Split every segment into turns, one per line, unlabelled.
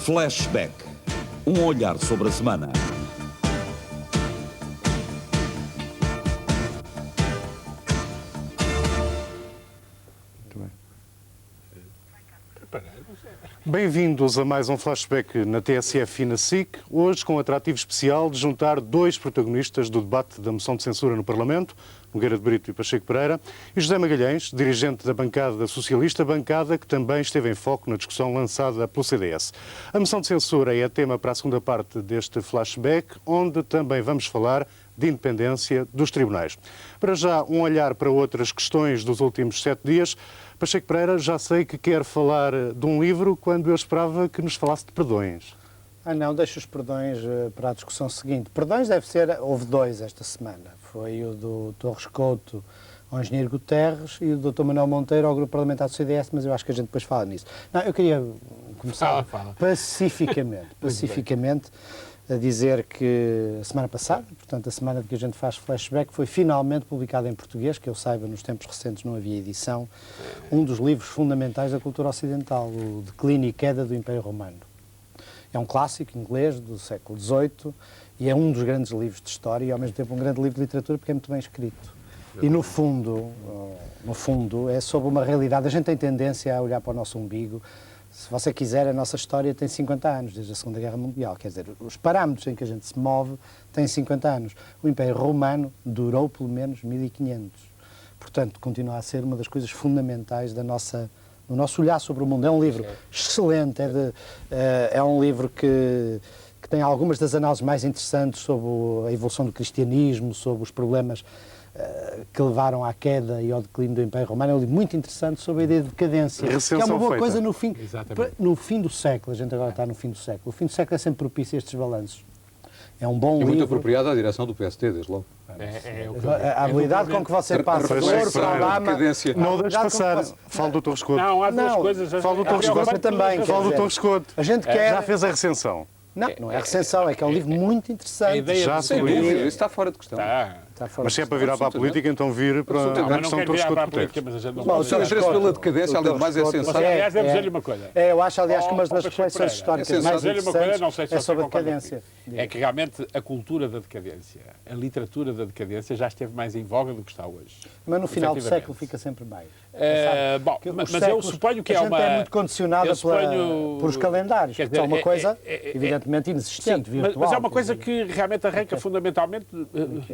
Flashback. Um olhar sobre a semana.
Bem-vindos a mais um flashback na TSF e na SIC, hoje com o atrativo especial de juntar dois protagonistas do debate da moção de censura no Parlamento, Nogueira de Brito e Pacheco Pereira, e José Magalhães, dirigente da bancada socialista, bancada que também esteve em foco na discussão lançada pelo CDS. A moção de censura é tema para a segunda parte deste flashback, onde também vamos falar de independência dos tribunais. Para já, um olhar para outras questões dos últimos 7 dias. Pacheco Pereira, já sei que quer falar de um livro quando eu esperava que nos falasse de perdões.
Não, deixo os perdões para a discussão seguinte. Perdões deve ser, houve 2 esta semana. Foi o do Torres Couto ao engenheiro Guterres e o do Dr. Manuel Monteiro ao grupo parlamentar do CDS, mas eu acho que a gente depois fala nisso. Não, eu queria começar pacificamente a dizer que a semana passada, portanto a semana de que a gente faz flashback, foi finalmente publicado em português, que eu saiba, nos tempos recentes não havia edição, um dos livros fundamentais da cultura ocidental, o Declínio e Queda do Império Romano. É um clássico inglês do século XVIII e é um dos grandes livros de história e ao mesmo tempo um grande livro de literatura porque é muito bem escrito. E no fundo é sobre uma realidade. A gente tem tendência a olhar para o nosso umbigo. Se você quiser, a nossa história tem 50 anos, desde a Segunda Guerra Mundial. Quer dizer, os parâmetros em que a gente se move têm 50 anos. O Império Romano durou pelo menos 1500. Portanto, continua a ser uma das coisas fundamentais do nosso olhar sobre o mundo. É um livro excelente, é um livro que tem algumas das análises mais interessantes sobre a evolução do cristianismo, sobre os problemas que levaram à queda e ao declínio do Império Romano. É um livro muito interessante sobre a ideia de decadência, que é uma boa coisa no fim do século. A gente agora está no fim do século. O fim do século é sempre propício a estes balanços. É um bom livro.
Muito apropriado à direção do PST, desde logo.
A habilidade com que você passa do ouro para a lama...
Não deixe passar. Fala do Torres Couto.
Não, há duas coisas.
Fala do Torres Couto também. Fala do Torres Couto.
A gente quer...
Já fez a recensão.
Não é recensão, é que é um livro muito interessante.
Já
sem dúvida, isso está fora de questão.
Mas se é para virar para a política, então vir para a questão de Torres Couto.
O seu interesse pela decadência, além de mais, é sensato.
Aliás, devo dizer-lhe uma coisa.
Eu acho, aliás, que uma das reflexões históricas mais interessantes é sobre a decadência.
É que realmente a cultura da decadência, a literatura da decadência já esteve mais em voga do que está hoje.
Mas no final do século fica sempre mais.
Bom, mas eu suponho que é uma...
A gente é muito condicionada por os calendários, que é uma coisa, evidentemente, inexistente, virtual.
Mas é uma coisa que realmente arranca fundamentalmente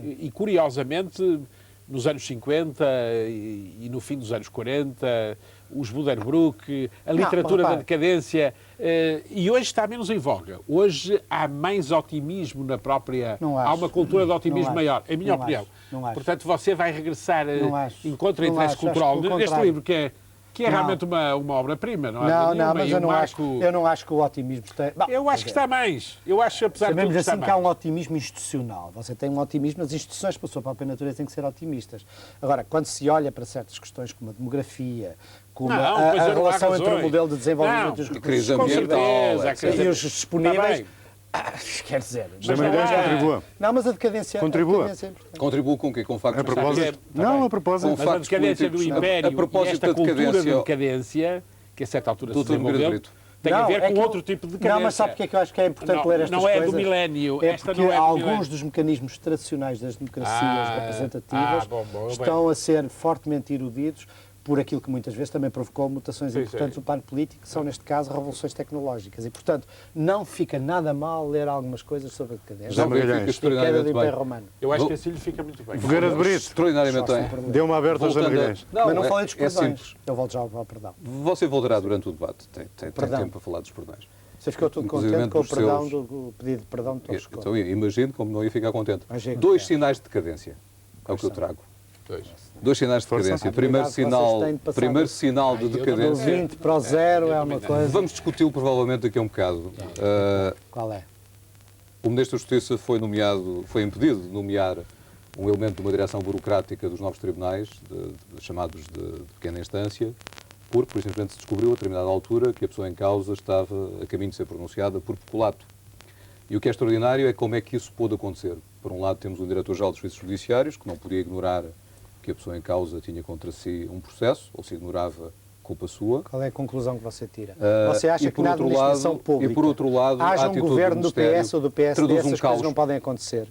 e curiosamente nos anos 50 e no fim dos anos 40, os Buderbrook, a literatura da decadência, e hoje está menos em voga. Hoje há mais otimismo na própria... Há uma cultura de otimismo maior, em minha opinião. Portanto, você vai regressar, encontra interesse cultural neste livro, que é realmente uma obra-prima, não é?
Não, mas eu não acho que o otimismo está...
Eu acho que está mais. Eu acho, apesar de tudo, que está mais.
Que há um otimismo institucional. Você tem um otimismo, as instituições, pela sua própria natureza, têm que ser otimistas. Agora, quando se olha para certas questões como a demografia, como a relação entre o modelo de desenvolvimento e os
recursos ambientais
e os disponíveis... Quer dizer...
José Magalhães contribua.
Não, mas a decadência...
Contribua.
Contribua com o quê? Com factos...
A propósito... Não, a propósito...
Mas a decadência do Império e esta cultura de decadência, que a certa altura se desenvolveu, tem a ver com outro tipo de decadência.
Não, mas sabe porque é que eu acho que é importante ler estas coisas?
Não é do milénio.
É porque alguns dos mecanismos tradicionais das democracias representativas estão a ser fortemente erudidos por aquilo que muitas vezes também provocou mutações importantes no plano político, que são, neste caso, revoluções tecnológicas. E, portanto, não fica nada mal ler algumas coisas sobre a decadência.
José Magalhães.
E queda do Império Romano.
Eu acho que assim lhe fica muito bem.
Nogueira de Brito.
Extraordinariamente bem.
Deu uma aberta a José Magalhães.
Mas não falei dos perdões. Eu volto já ao perdão.
Você voltará durante o debate. Tem tempo para falar dos perdões.
Você ficou todo contente com o pedido de perdão de Torres Couto?
Então, imagino como não ia ficar contente. 2 sinais de decadência. É o que eu trago. 2 sinais de decadência. Primeiro sinal de decadência.
Do 20 para o 0 é uma coisa...
Vamos discuti-lo provavelmente daqui a um bocado.
Qual é?
O Ministro da Justiça foi impedido de nomear um elemento de uma direção burocrática dos novos tribunais, chamados de pequena instância, porque, por simplesmente, se descobriu a determinada altura que a pessoa em causa estava a caminho de ser pronunciada por peculato. E o que é extraordinário é como é que isso pôde acontecer. Por um lado, temos um Diretor-Geral dos Serviços Judiciários, que não podia ignorar que a pessoa em causa tinha contra si um processo, ou se ignorava, culpa sua.
Qual é a conclusão que você tira?
Ah,
Você acha
e
que
por
na
outro
administração
lado-
pública
e por outro lado, a
haja um
atitude
governo
do
do PS
Ministério
ou do PSD,
traduz
essas
caos.
coisas não podem acontecer?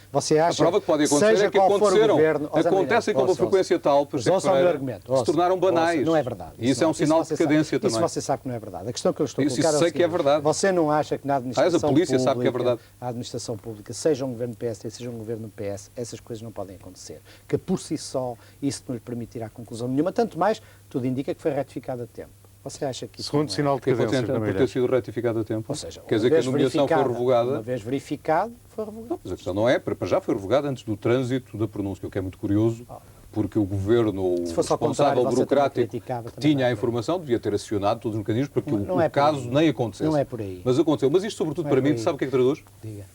Você
A
acha,
prova que pode acontecer
seja
é que
qual for o
aconteceram.
governo,
Acontecem com uma frequência tal, por
Ouça o meu
Pereira,
argumento.
que se tornaram banais.
Não é verdade.
E isso é um sinal de
você
decadência
sabe,
também.
Isso você sabe que não é verdade. A questão que eu estou a
Isso
colocar é o
sei que é
seguinte,
verdade.
Você não acha que na administração
a polícia sabe que é
pública,
verdade.
a administração pública, seja um governo PSD, seja um governo PS, essas coisas não podem acontecer. Que por si só isso não lhe permitirá conclusão nenhuma. Tanto mais, tudo indica que foi retificado a tempo. Você acha que isso
Segundo
não é?
sinal de
Que
decadência,
acontece por
Magalhães.
ter sido retificado a tempo.
Ou seja,
Quer dizer que a nomeação foi revogada.
Uma vez verificado, foi revogado.
Mas a questão não é, para já foi revogada antes do trânsito da pronúncia, o que é muito curioso, porque o governo ou o
Se fosse ao contrário,
responsável
você
burocrático
também criticava,
que
também
tinha
não
a
é.
informação devia ter acionado todos os mecanismos para que
Não
o
é por
caso
aí.
nem acontecesse.
Não é por aí.
Mas aconteceu. Mas isto, sobretudo,
Não é
para
por
mim,
aí.
sabe o que é que traduz?
Diga.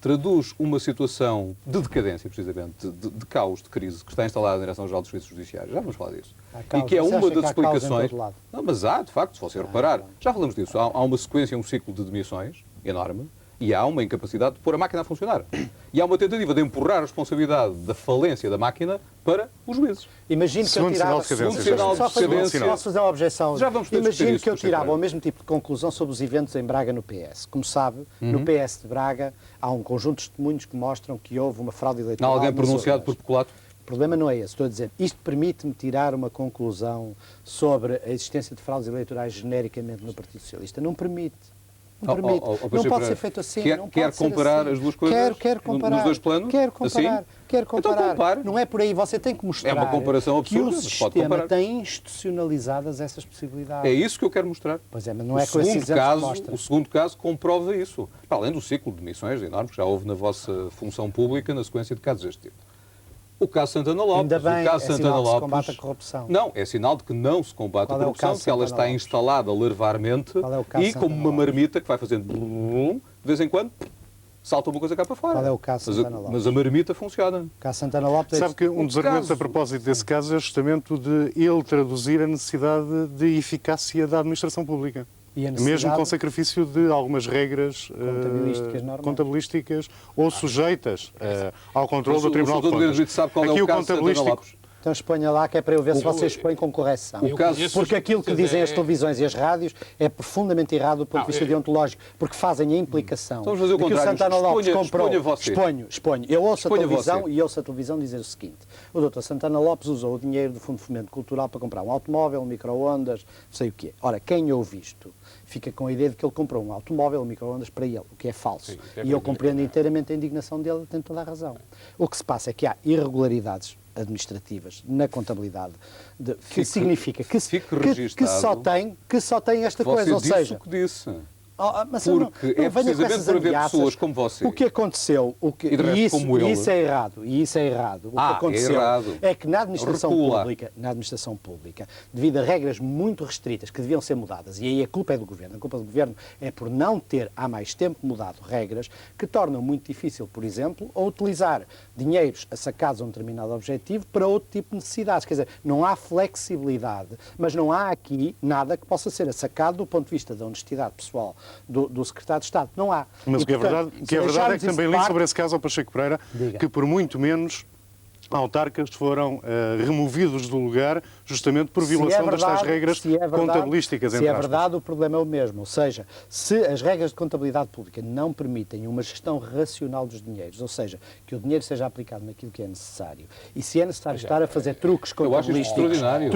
Traduz uma situação de decadência, precisamente, de caos, de crise, que está instalada na Direção-Geral dos Serviços Judiciários. Já vamos falar disso.
Há caos.
E que é
Você
uma
acha que
das
há caos em
explicações.
todo lado?
Não, mas há, de facto, se você reparar. Já falamos disso. Há uma sequência, um ciclo de demissões enorme e há uma incapacidade de pôr a máquina a funcionar. E há uma tentativa de empurrar a responsabilidade da falência da máquina para os juízes.
Imagino que eu
Segundo sinal
tirava...
de decadência.
Segundo sinal de
Só fazer-
decadência.
Posso fazer uma objeção?
Já vamos ter discutir
Imagino
isso,
que eu
Pacheco
tirava
Pereira.
o mesmo tipo de conclusão sobre os eventos em Braga no PS. Como sabe, no PS de Braga há um conjunto de testemunhos que mostram que houve uma fraude
Não há
eleitoral.
alguém
nas
pronunciado por
urnas.
peculato?
O problema não é esse. Estou a dizer, isto permite-me tirar uma conclusão sobre a existência de fraudes eleitorais genericamente no Partido Socialista. Não permite. Não permite. Não
Pacheco
pode
Pereira,
ser feito assim.
quer
não pode ser
comparar
assim.
as duas coisas
Quero comparar.
nos dois planos?
Quero comparar.
Assim?
Quero
Então
comparar.
compare.
Não é por aí. Você tem que mostrar
É uma comparação
que
absurda,
o
mas pode
sistema
comparar.
tem institucionalizadas essas possibilidades.
É isso que eu quero mostrar.
Pois é, mas não é com esses exemplos que mostra.
O segundo caso comprova isso. Para além do ciclo de demissões enormes que já houve na vossa função pública na sequência de casos deste tipo. O caso Santana Lopes.
Ainda bem,
o caso
é
Santana
sinal que se
Lopes,
combate a corrupção.
Não, é sinal de que não se combate
Qual
a
é o
corrupção,
caso
porque ela
Santana
está
Lopes?
instalada larvarmente
Qual é o caso
e como
Santana
uma
Lopes?
marmita que vai fazendo blum, de vez em quando salta uma coisa cá para fora.
Qual é o caso
mas,
Santana Lopes?
mas a marmita funciona.
O caso Santana Lopes
Sabe que um dos argumentos a
caso-
propósito desse caso é justamente o de ele traduzir a necessidade de eficácia da administração pública.
E a necessidade-
Mesmo com sacrifício de algumas regras
Contabilísticas normais.
contabilísticas ou sujeitas ao controle
Mas
do
o
Tribunal de
Sr. Doutor
Contas.
Brito sabe qual é
Aqui
o caso Santana
contabilístico
Lopes.
Então exponha lá, que é para eu ver se você expõe com correção.
O caso-
Porque aquilo que dizem as televisões e as rádios é profundamente errado do ponto de vista deontológico, porque fazem a implicação
Então vamos fazer o
de que o
contrário.
Santana Lopes
Exponha-
comprou...
exponha você.
Exponho. Eu ouço
Exponha
a televisão
você.
e ouço a televisão dizer o seguinte: o doutor Santana Lopes usou o dinheiro do Fundo de Fomento Cultural para comprar um automóvel, um micro-ondas, não sei o quê. Ora, quem ouve isto fica com a ideia de que ele comprou um automóvel, um micro-ondas para ele, o que é falso.
Sim,
E eu compreendo inteiramente a indignação dele, ele tem toda a razão. O que se passa é que há irregularidades administrativas na contabilidade, que significa que só tem esta
Você
coisa, ou
disse
seja...
o que disse.
Mas eu
Porque é
venha com
precisamente
essas
por haver
ameaças.
pessoas como você.
O que aconteceu,
E de resto como ele.
isso é errado, e isso é errado. O que
É
aconteceu
errado.
é que na administração
Recula.
pública, devido a regras muito restritas que deviam ser mudadas, e aí a culpa é do Governo, a culpa do Governo é por não ter há mais tempo mudado regras que tornam muito difícil, por exemplo, a utilizar dinheiros sacados a um determinado objetivo para outro tipo de necessidades. Quer dizer, não há flexibilidade, mas não há aqui nada que possa ser sacado do ponto de vista da honestidade pessoal do Secretário de Estado. Não há.
Mas
E,
o que é
portanto,
verdade,
se
que é
deixarmos
que também
isso
li
de
sobre esse caso ao Pacheco Pereira,
Diga.
que por muito menos autarcas foram removidos do lugar justamente por violação das tais regras contabilísticas.
Se
entre
é
aspas.
verdade, o problema é o mesmo. Ou seja, se as regras de contabilidade pública não permitem uma gestão racional dos dinheiros, ou seja, que o dinheiro seja aplicado naquilo que é necessário, e se é necessário estar a fazer truques
Eu acho isto
contabilísticos,
extraordinário.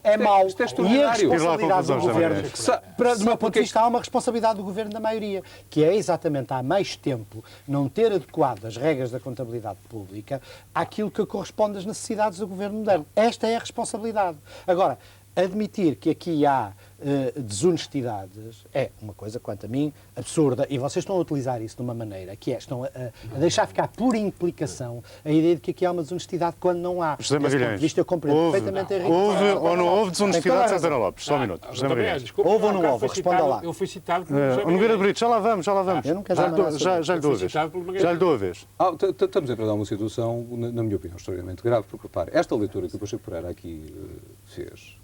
é mau.
isto é
E a
extraordinário.
Diz lá a
responsabilidade do
conclusão,
Governo,
José Maria.
do meu ponto de vista, há uma responsabilidade do Governo da maioria, que é exatamente há mais tempo não ter adequado as regras da contabilidade pública àquilo que corresponde às necessidades do Governo moderno. Esta é a responsabilidade. Agora, admitir que aqui há desonestidades é uma coisa, quanto a mim, absurda, e vocês estão a utilizar isso de uma maneira que é, estão a deixar ficar por implicação a ideia de que aqui há uma desonestidade quando não há.
José
Desse ponto de
Magalhães,
vista, eu compreendo perfeitamente a Henrique.
houve ou não houve
Tem
desonestidade
toda a
de Santana
razão.
Lopes? Só um minuto. José Magalhães.
Desculpa,
Houve ou não
há bocado
houve?
foi
Responda
citado-
lá.
Eu fui citado pelo José
Nogueira
Magalhães.
Brito, já lá vamos.
Eu não quero saber nada
Já lhe dou a vez.
citado pelo Magalhães.
Já lhe dou a vez.
Estamos a enfrentar uma situação, na minha opinião, extraordinariamente grave, porque, repare, esta leitura que o Pacheco Pereira aqui fez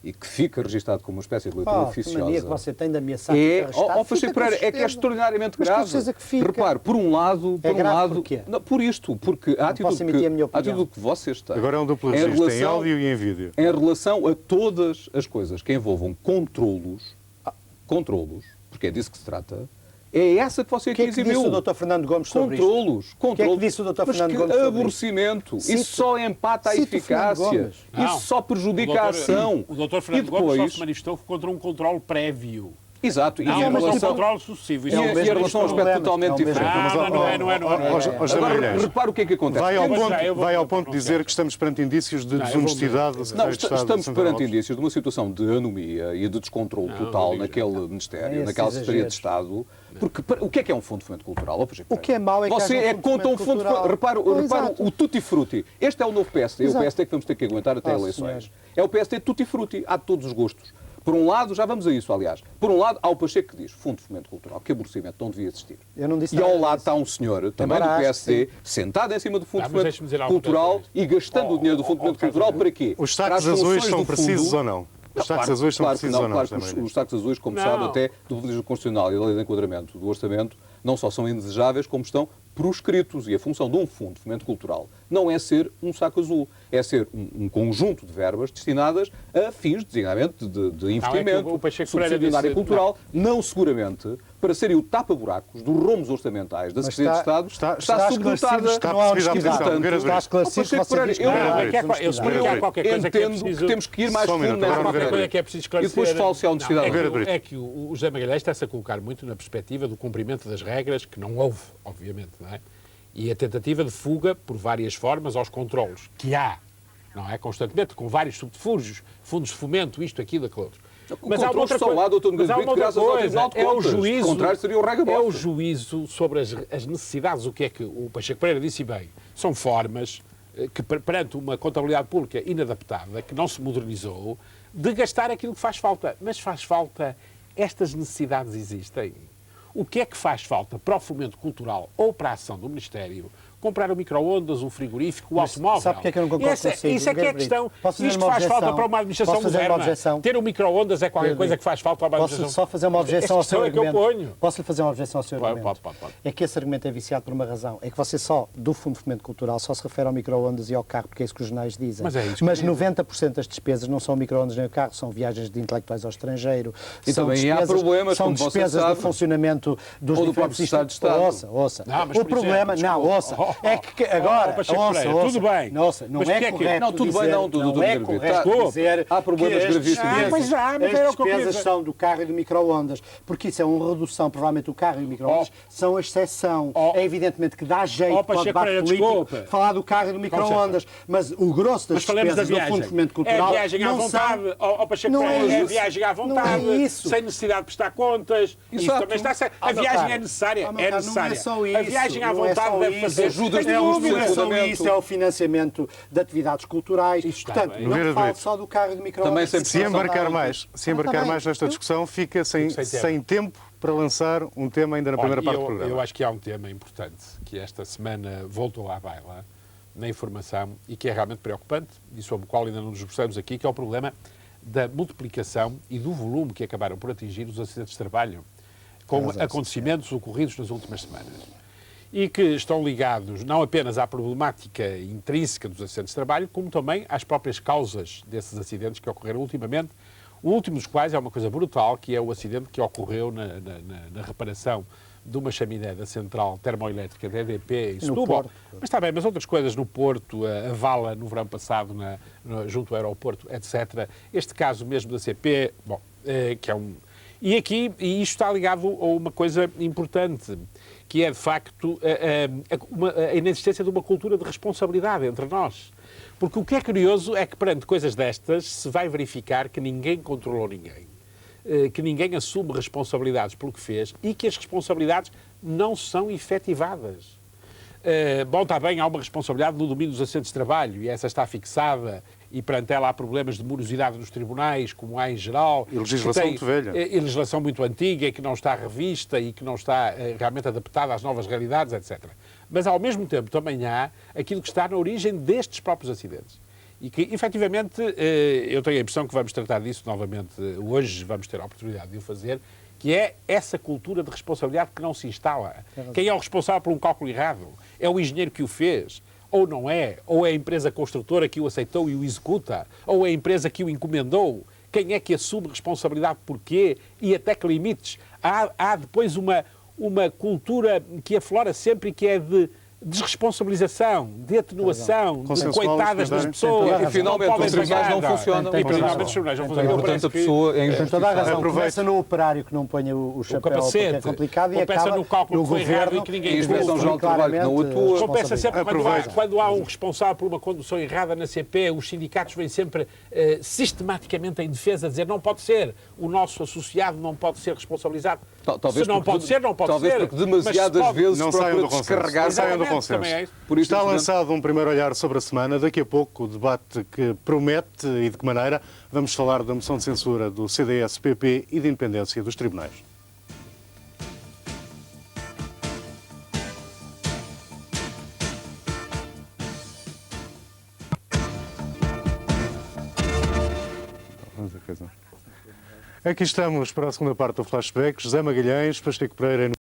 e que fica registado como uma espécie de leitura
Que
oficiosa.
mania que você tem de ameaçar
É,
ficar arrestado.
Pacheco Pereira, é que é extraordinariamente
Mas com
grave.
certeza que fica.
Repare, por um lado...
É grave porquê?
Não, por isto, porque a
posso emitir a minha opinião.
atitude que vocês têm...
Agora é um duplo
em
registro, em
relação-
áudio e em vídeo.
Em relação a todas as coisas que envolvam controlos, porque é disso que se trata, é essa que você
O
aqui
que é que
exibiu.
disse o Dr. Fernando Gomes sobre isto?
Controlos.
O que é que disse o Dr.
Mas
Fernando
que
Gomes sobre
aborrecimento.
Cito-
Isso só empata a
cito o Fernando
eficácia.
Gomes.
Não.
Isso só prejudica
O
a
doutor-
ação.
O Dr.
E
Fernando Gomes só
depois...
se manifestou contra um controle prévio.
Exato.
Não,
e em
mas um
relação...
controle sucessivo.
E
Isso é o
em
mesmo
relação a um
problema.
aspecto totalmente
É o mesmo.
diferente.
Ah, não é.
Agora, repara o que é que acontece.
Vai ao
Eu vou
ponto,
já, eu vou-
vai ao
eu
ponto
vou
de dizer
pronunciar.
que estamos perante indícios de
Não, eu vou-
desonestidade do
Não,
Secretário de Estado de
estamos
Santa
perante
Alves.
indícios de uma situação de anomia e de descontrole total
digo
naquele
É
Ministério,
esses
naquela Secretaria de
exageros.
Estado. Porque o que é um fundo de fomento cultural?
O que é mau é que
Você
haja um
é
fundo de
contra um
fomento
fundo de
cultural.
Repara
Exato.
o tutti frutti. Este é o novo PSD. É o
Exato.
PSD que vamos ter que aguentar até
Ah,
eleições.
senhor.
É o PSD tutti frutti. Há de todos os gostos. Por um lado, já vamos a isso, aliás. Por um lado, há o Pacheco que diz fundo de fomento cultural. Que aborrecimento, não devia existir.
Eu não disse
E ao
nada
lado
disso.
está um senhor, também
Embora
do
acho que
PSD, sentado em cima do fundo
Ah,
de
mas
fomento
deixe-me dizer alguma
cultural
coisa.
e gastando o dinheiro do fundo de fomento cultural para quê?
Os
Para
saques
as
azuis
funções
são
do
precisos
fundo.
ou não? Os saques
Claro-
azuis são
claro que
precisos
não,
ou não?
claro
José
que
Maria?
os saques azuis, como
Não.
sabe, até do Legislativo Constitucional e da Lei de Enquadramento do Orçamento, não só são indesejáveis, como estão proscritos. E a função de um fundo de fomento cultural não é ser um saco azul, é ser um conjunto de verbas destinadas a fins, designadamente, de investimento,
o Pacheco Pereira
subsídio na área
disse-
cultural, não seguramente para serem o tapa-buracos dos romos orçamentais da
Mas
Secretaria de
está-
Estado,
está
subdotada.
esclarecido
Está
que não há
percebida a
honestidade.
posição.
Portanto,
Nogueira
Está
Brito.
esclarecido que
Pacheco
você diz que
Pereira,
não há
eu suponho que há qualquer coisa que é
entendo
preciso...
que temos que ir mais
Só um
fundo
minuto,
nessa
agora,
Qualquer
Nogueira
coisa
matéria.
que é preciso
E
esclarecer.
depois fala-se à honestidade.
Nogueira Brito.
É que o José Magalhães está-se a colocar muito na perspectiva do cumprimento das regras, que não houve, obviamente, não é? E a tentativa de fuga, por várias formas, aos controlos, que há, não é? Constantemente, com vários subterfúgios, fundos de fomento, isto, aquilo, aquilo outro.
Mas há outra coisa.
Mas há uma outra
graças ao
coisa,
Tribunal de
é o
Contas.
juízo,
O contrário seria o rega
é o juízo sobre as necessidades, o que é que o Pacheco Pereira disse bem, são formas que perante uma contabilidade pública inadaptada, que não se modernizou, de gastar aquilo que faz falta. Mas faz falta, estas necessidades existem. O que é que faz falta para o fomento cultural ou para a ação do Ministério? Comprar o micro-ondas, o frigorífico, o automóvel.
sabe porque é que eu não concordo
Isso
consigo,
é que é a
Nogueira Brito?
questão.
Posso fazer
Isto
uma
faz falta
objeção?
para uma administração
Posso fazer uma
moderna.
objeção?
Ter um micro-ondas é qualquer coisa que faz falta para uma
Posso
administração.
só fazer uma objeção ao
Esta
seu
questão é que eu
argumento?
ponho.
Posso lhe fazer uma objeção ao seu
Pode,
argumento?
pode.
É que esse argumento é viciado por uma razão. É que você só, do Fundo de Fomento Cultural, só se refere ao micro-ondas e ao carro, porque é isso que os jornais dizem.
Mas é isso que
Mas
eu digo.
90% das despesas não são o micro-ondas nem o carro, são viagens de intelectuais ao estrangeiro.
E
são
também há
despesas,
problemas,
são
como você
despesas
sabe,
do funcionamento dos
ou do
diferentes
próprio Estado de Estado.
Ouça.
Não, mas
O
por
problema,
exemplo,
não, ouça,
desculpa.
é que agora,
Pacheco
ouça,
Pereira,
ouça.
tudo bem.
Nossa, não
Mas
é
porquê é que-
correto
Não, tudo bem,
dizer,
não,
não é
Brito.
correto
Tá,
dizer
há problemas
que estes
gravíssimos.
despesas-
Mas era o que eu
as
queria
despesas
dizer.
são do carro e do micro-ondas, porque isso é uma redução, provavelmente o carro e o micro-ondas são a exceção. É evidentemente que dá jeito para o
Pacheco
debate
Pereira,
político
desculpa.
falar do carro e do micro-ondas, mas o grosso das
Mas falemos da
despesas do
viagem.
Fundo de Fomento
É
Cultural
a viagem à
não
vontade,
são...
ó Pacheco
Não é
Pereira, é a
isso.
viagem à
Não
vontade,
é isso.
sem necessidade de prestar contas. Isso
Exato.
também está certo.
Ah,
A
meu
viagem
caro.
é necessária.
Ah, meu
É
caro,
necessária.
Não é só isso.
A viagem à
não é
vontade
só
deve
isso.
fazer
ajudas
Tenho
de
Não
dúvidas.
é só
fundamento.
isso, é o financiamento de atividades culturais.
Isso está
Portanto,
bem.
não
Nogueira
falo
Brito.
só do carro e do
Também
micro-ondas.
sempre
Se embarcar mais nesta discussão, fica sem
Sem
tempo para lançar um tema ainda na primeira
Olha,
parte do programa.
eu acho que há um tema importante que esta semana voltou à baila na informação e que é realmente preocupante e sobre o qual ainda não nos debruçamos aqui, que é o problema da multiplicação e do volume que acabaram por atingir os acidentes de trabalho com acontecimentos ocorridos nas últimas semanas e que estão ligados não apenas à problemática intrínseca dos acidentes de trabalho, como também às próprias causas desses acidentes que ocorreram ultimamente, o último dos quais é uma coisa brutal, que é o acidente que ocorreu na reparação de uma chaminé da central termoelétrica da EDP em Setúbal.
Porto.
Mas está bem, mas outras coisas no Porto, a vala no verão passado junto ao aeroporto, etc. Este caso mesmo da CP, bom, que é um... E aqui, e isto está ligado a uma coisa importante, que é de facto a inexistência de uma cultura de responsabilidade entre nós. Porque o que é curioso é que perante coisas destas se vai verificar que ninguém controlou ninguém, que ninguém assume responsabilidades pelo que fez e que as responsabilidades não são efetivadas. Bom, está bem, há uma responsabilidade no domínio dos acidentes de trabalho e essa está fixada e perante ela há problemas de morosidade nos tribunais, como há em geral.
E legislação muito velha.
E legislação muito antiga e que não está revista e que não está realmente adaptada às novas realidades, etc. Mas, ao mesmo tempo, também há aquilo que está na origem destes próprios acidentes. E que, efetivamente, eu tenho a impressão que vamos tratar disso novamente hoje, vamos ter a oportunidade de o fazer, que é essa cultura de responsabilidade que não se instala. Quem é o responsável por um cálculo errado? É o engenheiro que o fez? Ou não é? Ou é a empresa construtora que o aceitou e o executa? Ou é a empresa que o encomendou? Quem é que assume responsabilidade porquê e até que limites? Há depois uma cultura que aflora sempre e que é de desresponsabilização, de atenuação, de coitadas das pessoas.
E finalmente os tribunais não funcionam.
E finalmente os tribunais não funcionam.
Portanto, a pessoa é
Tem toda a razão.
Aproveito.
Começa no operário que não ponha o chapéu porque é
capacete,
complicado e
ou pensa
acaba
no cálculo
no
que foi errado
governo
e que ninguém
E a Inspeção-Geral do Trabalho que não atua.
Compensa sempre
Aproveito.
quando há um responsável por uma condução errada na CP, os sindicatos vêm sempre sistematicamente em defesa, a dizer não pode ser, o nosso associado não pode ser responsabilizado.
Talvez
Se não
porque-
pode ser, não pode
talvez
ser.
porque demasiadas
Mas se pode-
vezes
Não
procura
saiam do consenso.
descarregar.
Não saiam do
Exatamente,
consenso.
também é isso.
Por isso,
Está
Presidente,
lançado um primeiro olhar sobre a semana. Daqui a pouco o debate que promete e de que maneira vamos falar da moção de censura do CDS-PP e de independência dos tribunais. Aqui estamos para a segunda parte do Flashback. José Magalhães, Pacheco Pereira.